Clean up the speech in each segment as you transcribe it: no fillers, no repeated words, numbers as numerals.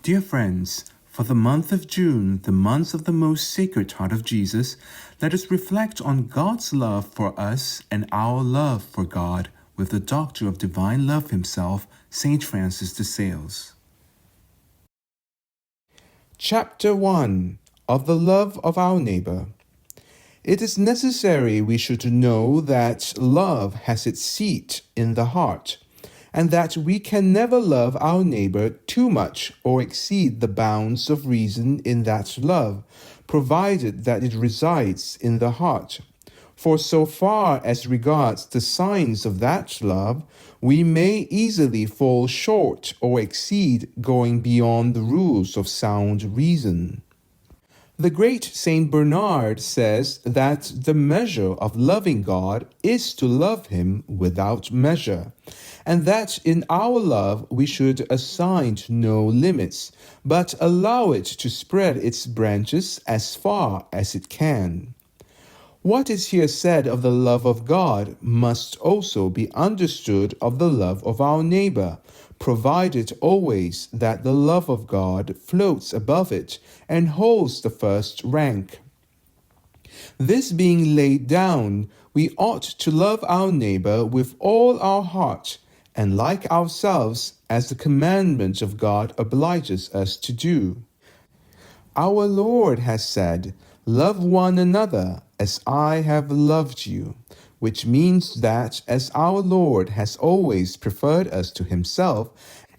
Dear friends, for the month of June, the month of the most sacred heart of Jesus, let us reflect on God's love for us and our love for God with the doctor of divine love himself, Saint Francis de Sales. Chapter 1 of the Love of Our Neighbor. It is necessary we should know that love has its seat in the heart, and that we can never love our neighbor too much or exceed the bounds of reason in that love, provided that it resides in the heart. For so far as regards the signs of that love, we may easily fall short or exceed going beyond the rules of sound reason. The great Saint Bernard says that the measure of loving God is to love him without measure, and that in our love we should assign no limits, but allow it to spread its branches as far as it can. What is here said of the love of God must also be understood of the love of our neighbor, provided always that the love of God floats above it and holds the first rank. This being laid down, we ought to love our neighbor with all our heart, and like ourselves, as the commandment of God obliges us to do. Our Lord has said, "Love one another as I have loved you," which means that as our Lord has always preferred us to himself,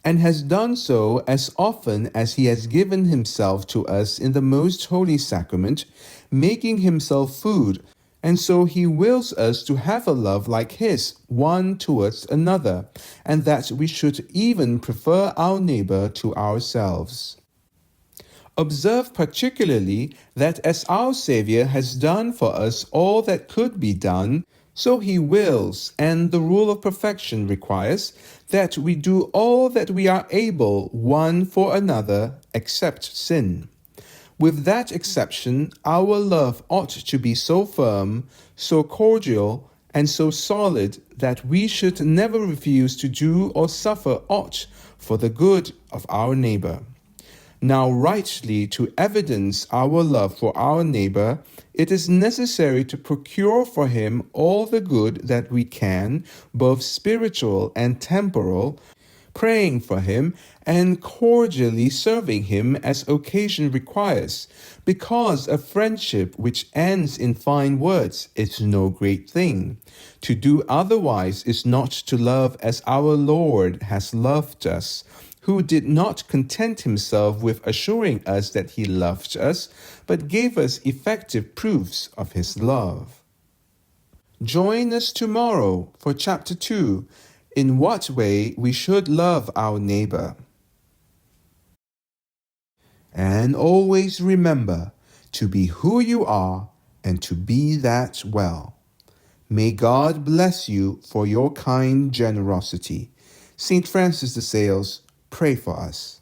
and has done so as often as he has given himself to us in the most holy sacrament, making himself food, and so he wills us to have a love like his, one towards another, and that we should even prefer our neighbor to ourselves. Observe particularly that as our Savior has done for us all that could be done, so he wills, and the rule of perfection requires, that we do all that we are able one for another, except sin. With that exception, our love ought to be so firm, so cordial, and so solid that we should never refuse to do or suffer aught for the good of our neighbor. Now, rightly to evidence our love for our neighbor, it is necessary to procure for him all the good that we can, both spiritual and temporal, praying for him and cordially serving him as occasion requires, because a friendship which ends in fine words is no great thing. To do otherwise is not to love as our Lord has loved us, who did not content himself with assuring us that he loved us, but gave us effective proofs of his love. Join us tomorrow for Chapter 2, in what way we should love our neighbor. And always remember to be who you are and to be that well. May God bless you for your kind generosity. Saint Francis de Sales, pray for us.